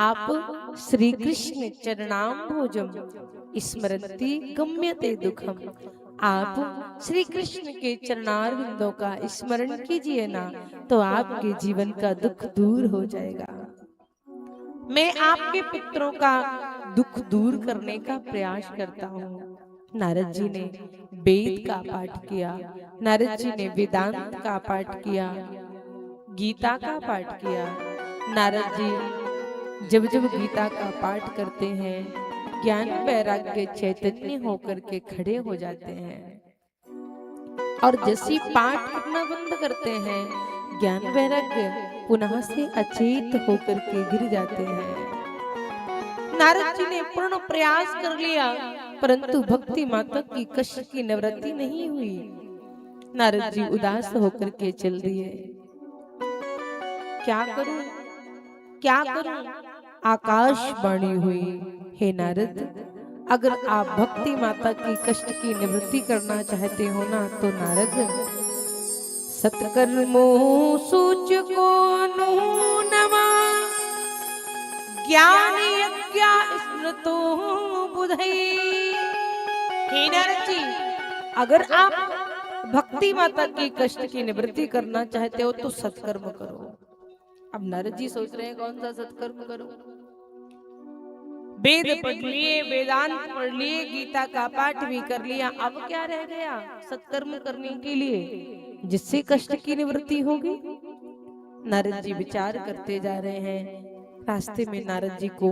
आप श्री कृष्ण चरणाम्भोजम स्मरन्ति गम्यते दुखम। आप श्री कृष्ण के चरणारविंदों का स्मरण कीजिए ना, तो आपके जीवन का दुख दूर हो जाएगा। मैं आपके पुत्रों का दुख दूर करने का प्रयास करता हूँ। नारद जी ने वेद का पाठ किया, नारद जी ने वेदांत का पाठ किया, गीता का पाठ किया। नारद जी जब जब गीता का पाठ करते हैं, ज्ञान वैराग्य चैतन्य होकर के खड़े हो जाते हैं, और जैसी पाठ करना बंद करते हैं, ज्ञान वैराग्य पुनः से अचेत होकर के गिर जाते हैं। नारद जी ने पूर्ण प्रयास कर लिया, परंतु भक्ति माता की कष्ट की निवृत्ति नहीं हुई। नारद जी उदास होकर के चल दिए। क्या करूं, क्या करूं? आकाशवाणी हुई, हे नारद, अगर आप भक्ति माता की कष्ट की निवृत्ति करना चाहते हो ना, तो नारद, सत्कर्मो सूचको नूनमा ज्ञान यज्ञ स्मृतो बुधई। हे नारद जी, अगर आप भक्ति माता की कष्ट की निवृत्ति करना चाहते हो तो सत्कर्म करो। अब नारद जी सोच रहे हैं कौन सा सत्कर्म करो। वेद पढ़ लिए, वेदांत पढ़ लिए, गीता का पाठ भी कर लिया, अब क्या रह गया सत्कर्म करने के लिए जिससे कष्ट की निवृत्ति होगी? नारद जी विचार करते जा रहे हैं। रास्ते में नारद जी को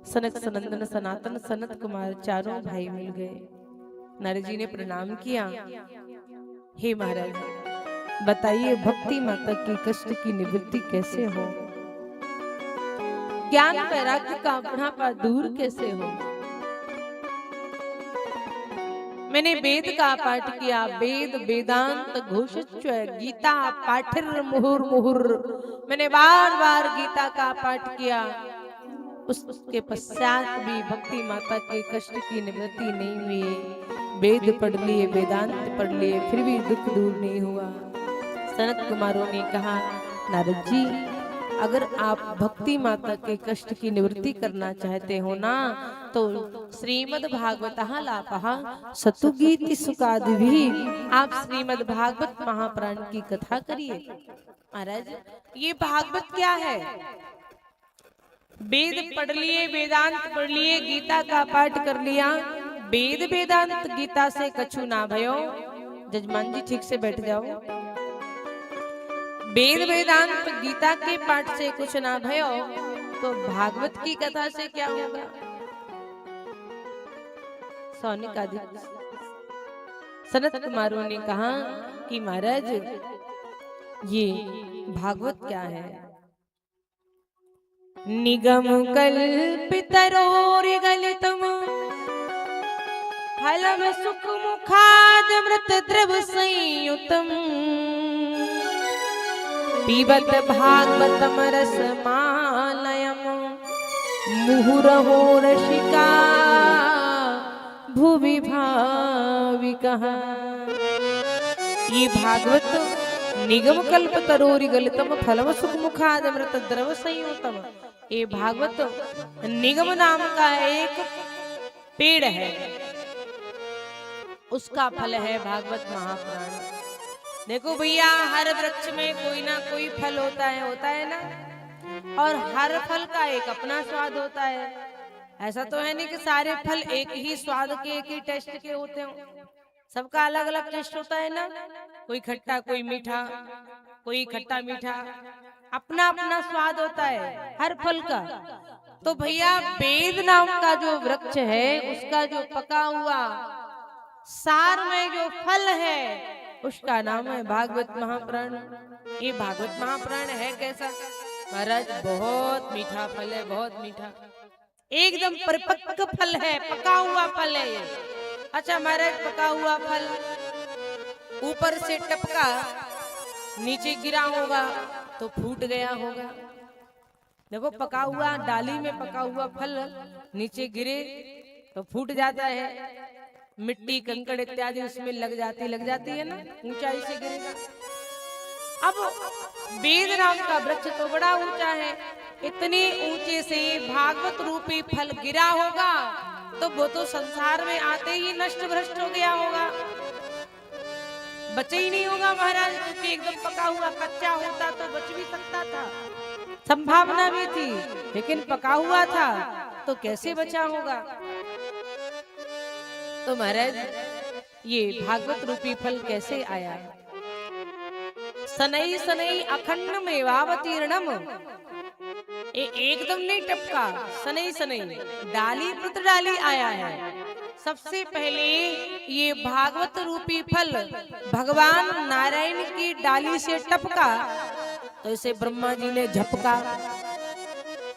सनक सनंदन सनातन सनत कुमार चारों भाई मिल गए। नारद जी ने प्रणाम किया, हे महाराज, बताइए भक्ति माता की कष्ट की निवृत्ति कैसे हो? ज्ञान वैराग्य का बुढ़ापा दूर कैसे हो? मैंने वेद का पाठ किया, वेद वेदांत घोषित गीता पाठिर मुहुर मुहुर, मैंने बार बार गीता का पाठ किया, उसके पश्चात भी भक्ति माता के कष्ट की निवृत्ति नहीं हुई। वेद पढ़ लिए, वेदांत पढ़ लिए, फिर भी दुख दूर नहीं हुआ। सनत कुमारों ने कहा, नारद जी, अगर आप भक्ति माता के कष्ट की निवृत्ति करना चाहते हो ना, तो श्रीमद् भागवत लापहा सतुगीति सुकादिभी, आप श्रीमद् भागवत महापुराण की कथा करिए। महाराज, ये भागवत क्या है? वेद पढ़ लिए, वेदांत पढ़ लिए, गीता का पाठ कर लिया, वेद वेदांत गीता से कछु ना भयो। जजमान जी ठीक से बैठ जाओ। वेद वेदांत गीता के पाठ से कुछ ना भयो, तो भागवत की कथा से क्या होगा? सौनिक आदि सनत कुमारों ने कहा कि महाराज, ये भागवत क्या है? निगम कल्पितरोर्गलितम फलम सुख मुखादमृत द्रव संयुतम पीबत भागवतम रसमालयम मुहुरहो रसिका भुवि भाविकः। ये भागवत निगम कल्प तरोरि गलितम फलम सुख मुखादमृत द्रव संयुतम, ये भागवत निगम नाम का एक पेड़ है, उसका फल है भागवत महापुराण। देखो भैया, हर वृक्ष में कोई ना कोई फल होता है ना, और हर फल का एक अपना स्वाद होता है। ऐसा तो है नहीं कि सारे फल एक ही स्वाद के, एक ही टेस्ट के होते हो। सबका अलग अलग टेस्ट होता है ना, कोई खट्टा, कोई मीठा, कोई खट्टा मीठा, अपना अपना स्वाद होता है हर फल का। तो भैया, वेद नाम का जो वृक्ष है, उसका जो पका हुआ सार में जो फल है, उसका नाम है भागवत महापुराण। ये भागवत महापुराण है कैसा? महाराज, बहुत मीठा फल है, बहुत मीठा, एकदम परिपक्व फल है, पका हुआ फल है ये। अच्छा महाराज, पका हुआ फल ऊपर से टपका, नीचे गिरा होगा तो फूट गया होगा। देखो, पका हुआ डाली में पका हुआ फल नीचे गिरे तो फूट जाता है, मिट्टी कंकड़ इत्यादि उसमें लग जाती है ना, ऊंचाई से गिरेगा। अब वेद नाम का वृक्ष तो बड़ा ऊंचा है, इतने ऊंचे से भागवत रूपी फल गिरा होगा तो वो तो संसार में आते ही नष्ट भ्रष्ट हो गया होगा, बचे ही नहीं होगा महाराज, क्योंकि एकदम पका हुआ कच्चा होता तो बच भी सकता था, संभावना भी थी, लेकिन पका हुआ था तो कैसे बचा होगा। तो महाराज ये भागवत रूपी फल कैसे आया। सनई सनई अखंड मेवावतीर्णम, ये एकदम नहीं टपका, सनई सनई डाली प्रति डाली आया है। सबसे पहले ये भागवत रूपी फल भगवान नारायण की डाली से टपका तो इसे ब्रह्मा जी ने झपका,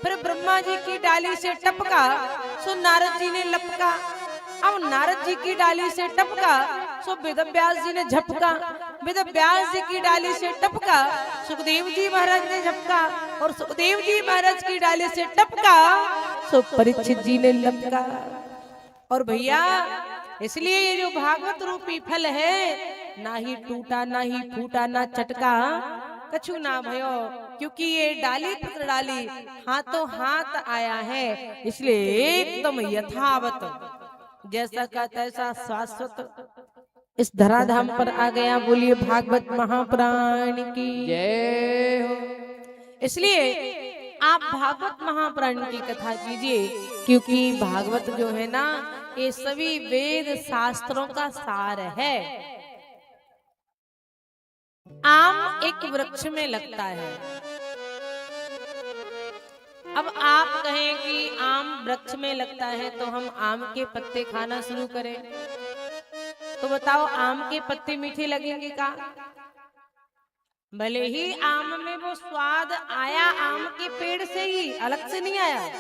फिर ब्रह्मा जी की डाली से टपका सो नारद जी ने लपका, अब नारद जी की डाली से टपका सो वेद व्यास जी ने झपका, वेद व्यास जी की डाली से टपका सुखदेव जी महाराज ने झपका, और सुखदेव जी महाराज की डाली से टपका सो परीक्षित जी ने लपका। और भैया इसलिए ये जो भागवत रूपी फल है ना ही टूटा ना ही फूटा ना चटका कछु ना भयो, क्योंकि ये डाली पुत्र डाली हाथों हाथ आया है, इसलिए एकदम यथावत जैसा का तैसा शाश्वत इस धराधाम पर आ गया। बोलिए भागवत महापुराण की जय हो। इसलिए आप भागवत महापुराण की कथा कीजिए, क्योंकि भागवत जो है ना ये सभी वेद शास्त्रों का सार है। आम एक वृक्ष में लगता है, अब आप कहें कि आम वृक्ष में लगता है तो हम आम के पत्ते खाना शुरू करें, तो बताओ आम के पत्ते मीठे लगेंगे का? भले ही आम में वो स्वाद आया आम के पेड़ से ही, अलग से नहीं आया।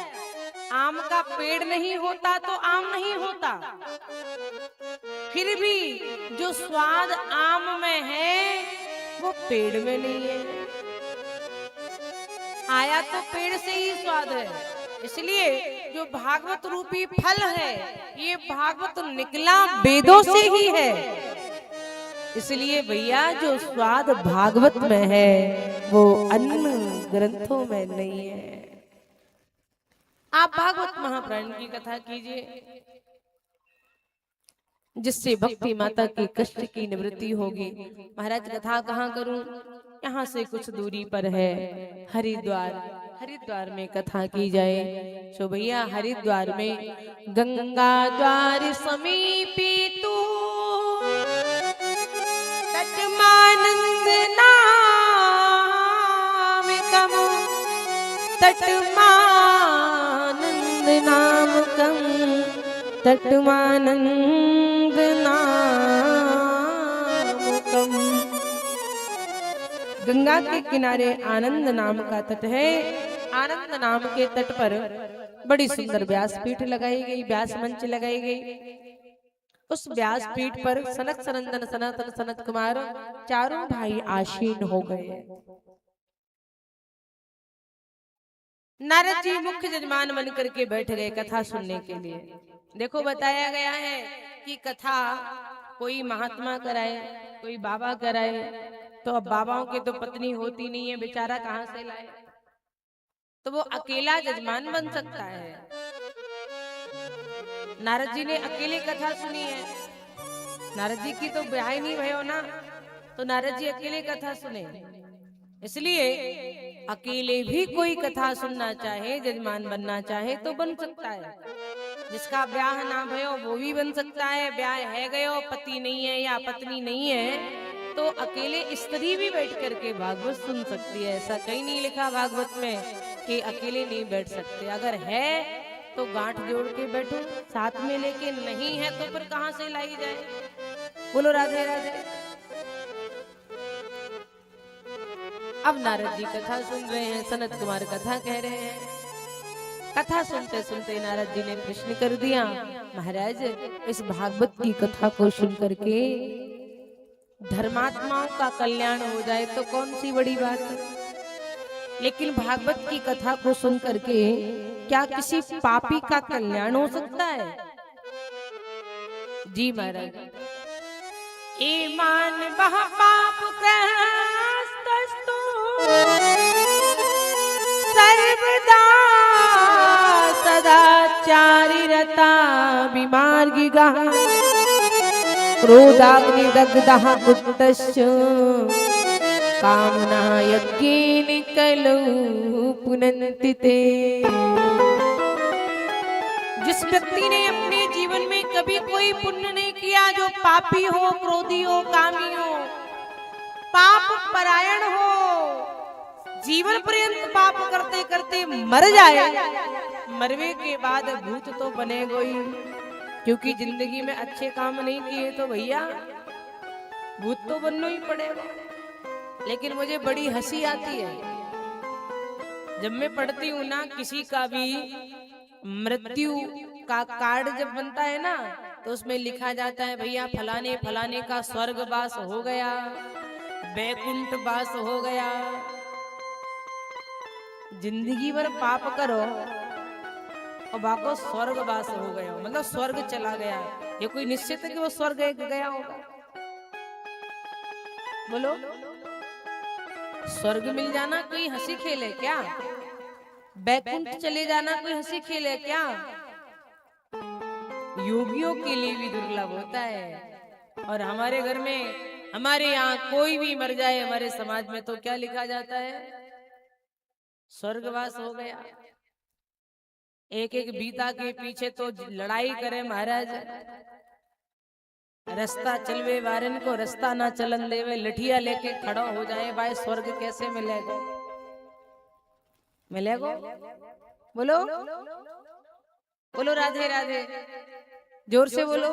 आम का पेड़ नहीं होता तो आम नहीं होता, फिर भी जो स्वाद आम में है वो पेड़ में नहीं है, आया तो पेड़ से ही स्वाद है। इसलिए जो भागवत रूपी फल है ये भागवत निकला वेदों से ही है, इसलिए भैया जो स्वाद भागवत में है वो अन्य ग्रंथों में नहीं है। आप भागवत महापुराण की कथा कीजिए, जिससे भक्ति माता के कष्ट की निवृत्ति होगी। महाराज कथा कहाँ करूं, यहाँ से कुछ दूरी पर है हरिद्वार, हरिद्वार में कथा की जाए। सो भैया हरिद्वार में गंगा द्वार समीपी तू तटमानंद नाम कम, तटमानंद नाम कम, तटमानंद नाम कम। गंगा के किनारे आनंद नाम का तट है। आनंद नाम के तट पर बड़ी सुंदर व्यासपीठ लगाई गई, व्यास मंच लगाई गई। उस व्यासपीठ पर सनक सनंदन सनातन सनत कुमार चारों भाई आसीन हो गए। नारद जी मुख्य जजमान बन करके बैठ गए कथा सुनने के लिए। देखो बताया गया है कि कथा कोई महात्मा कराए, कोई बाबा कराए, तो अब बाबाओं की तो पत्नी होती नहीं है, बेचारा कहां से लाए, तो वो अकेला जजमान बन सकता है। नारद जी ने अकेले कथा सुनी है, नारद जी की तो ब्याह ही नहीं भयो ना, तो नारद जी अकेले कथा सुने। इसलिए अकेले भी कोई कथा सुनना चाहे, जजमान बनना चाहे तो बन सकता है। जिसका ब्याह ना भयो वो भी बन सकता है, ब्याह है गयो, पति नहीं है या पत्नी नहीं है तो अकेले स्त्री भी बैठ करके भागवत सुन सकती है। ऐसा कहीं नहीं लिखा भागवत में कि अकेले नहीं बैठ सकते। अगर है तो गांठ जोड़ के बैठो, साथ में लेके नहीं है तो फिर कहां से लाई जाए। बोलो राधे राधे। अब नारद जी कथा सुन रहे हैं, सनत कुमार कथा कह रहे हैं। कथा सुनते सुनते नारद जी ने प्रश्न कर दिया, महाराज इस भागवत की कथा को सुन करके धर्मात्माओं का कल्याण हो जाए तो कौन सी बड़ी बात है, लेकिन भागवत की कथा को सुन करके क्या किसी पापी का कल्याण हो सकता है? जी महाराज। ईमान बह पाप सर्वदा सदाचारी रता विमार्गी गः क्रोधाग्नि दग्धः कुटश्च कामना यज्ञेन कलौ पुनन्ति ते। जिस व्यक्ति ने अपने जीवन में कभी कोई पुण्य नहीं किया, जो पापी हो, क्रोधी हो, कामी हो, पाप परायण हो, जीवन पर्यंत पाप करते करते मर जाए, मरने के बाद भूत तो बनेगा ही, क्योंकि जिंदगी में अच्छे काम नहीं किए तो भैया भूत तो बनना ही पड़ेगा। लेकिन मुझे बड़ी हंसी आती है जब मैं पढ़ती हूँ ना, किसी का भी मृत्यु का कार्ड जब बनता है ना, तो उसमें लिखा जाता है भैया फलाने फलाने का स्वर्गवास हो गया, बैकुंठ वास हो गया। जिंदगी भर पाप करो और बाको स्वर्गवास हो गया, मतलब स्वर्ग चला गया। ये कोई निश्चित है कि वो स्वर्ग गया होगा? बोलो, स्वर्ग मिल जाना कोई हंसी खेल है क्या? बैकुंठ चले जाना कोई हंसी खेल है क्या? योगियों के लिए भी दुर्लभ होता है। और हमारे घर में, हमारे यहाँ कोई भी मर जाए हमारे समाज में तो क्या लिखा जाता है? स्वर्गवास हो गया। एक एक बीता के पीछे तो लड़ाई करे महाराज। रास्ता चलवे वारन को रास्ता ना चलन देवे, लठिया लेके खड़ा हो जाए, भाई स्वर्ग कैसे मिलेगा? मिलेगा? बोलो बोलो राधे राधे, जोर से बोलो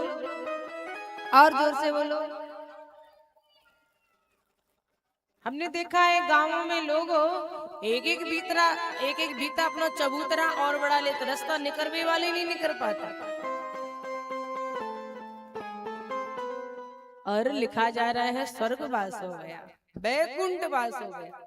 और जोर से बोलो। हमने देखा है गांवों में लोग एक एक बीता अपना चबूतरा और बढ़ा लेते, रास्ता निकलने वाले नहीं निकल पाता। और लिखा जा रहा है स्वर्गवास हो गया, बैकुंठ वास हो गया।